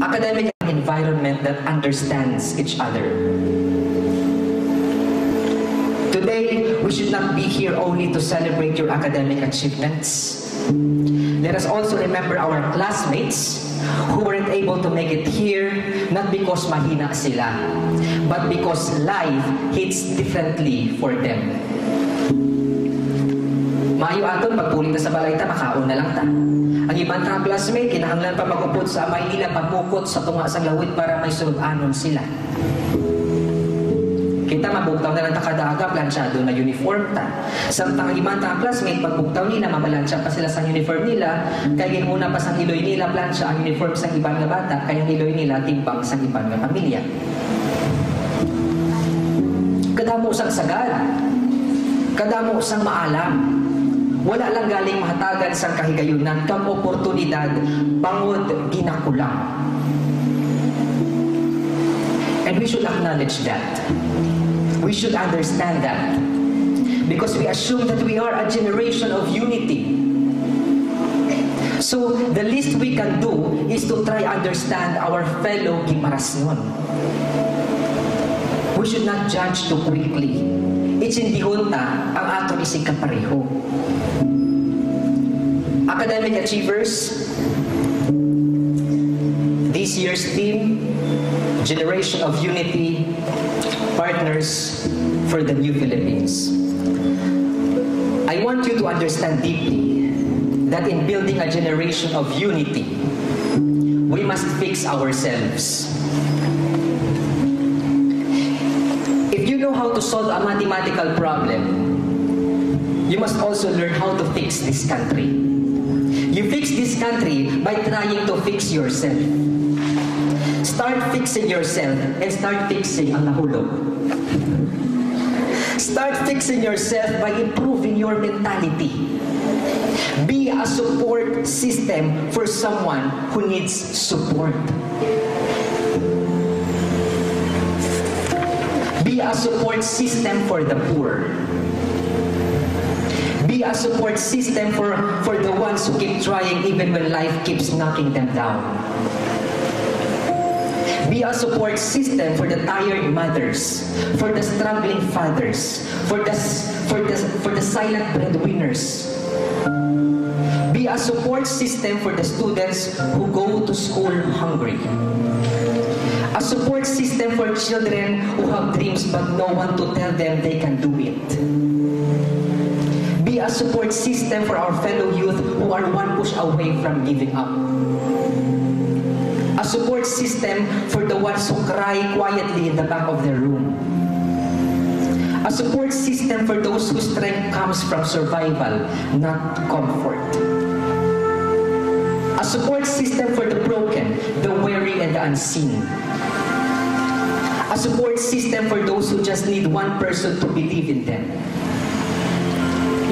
academic environment that understands each other. Today, we should not be here only to celebrate your academic achievements. Let us also remember our classmates who weren't able to make it here, not because mahina sila, but because life hits differently for them. Maayo aton, pagpulit na sa balayta, makaon na lang ta. Ang ibang tang classmate, kinahanglan pa magupod sa Maynila, pagmukot sa tunga sa lawit para may sunod-anon sila. Kita mabugtaw na lang takadaga, plansyado na uniform ta. Samtang ang ibang tang classmate, pagbugtaw nila, mamalansya pa sila sa uniform nila, kaya muna pa sa iloy nila, plansya ang uniform sa ibang nga bata, kaya iloy nila, timbang sa ibang nga pamilya. Kadamo sang sagad, kadamo sang maalam. Wala lang galing mahatagan sang kahigayunan, kang oportunidad, bangod ginakulang. And we should acknowledge that. We should understand that. Because we assume that we are a generation of unity. So, the least we can do is to try understand our fellow Gimarasnon. We should not judge too quickly. Itsindihon ta ang aton isig kapareho. Academic achievers, this year's theme, Generation of Unity, Partners for the New Philippines. I want you to understand deeply that in building a generation of unity, we must fix ourselves. If you know how to solve a mathematical problem, you must also learn how to fix this country. You fix this country by trying to fix yourself. Start fixing yourself and start fixing ang nahulog. Start fixing yourself by improving your mentality. Be a support system for someone who needs support. Be a support system for the poor. Be a support system for the ones who keep trying even when life keeps knocking them down. Be a support system for the tired mothers, for the struggling fathers, for the silent breadwinners. Be a support system for the students who go to school hungry. A support system for children who have dreams but no one to tell them they can do it. Be a support system for our fellow youth who are one push away from giving up. A support system for the ones who cry quietly in the back of their room. A support system for those whose strength comes from survival, not comfort. A support system for the broken, the weary, and the unseen. A support system for those who just need one person to believe in them.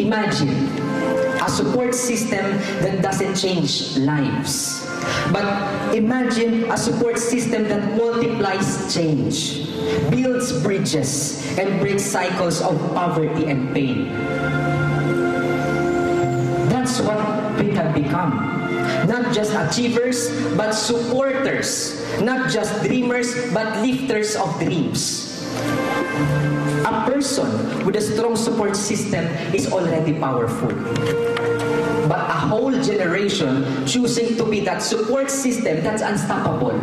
Imagine a support system that doesn't change lives. But imagine a support system that multiplies change, builds bridges, and breaks cycles of poverty and pain. That's what we can become. Not just achievers, but supporters. Not just dreamers, but lifters of dreams. A person with a strong support system is already powerful. But a whole generation choosing to be that support system, that's unstoppable.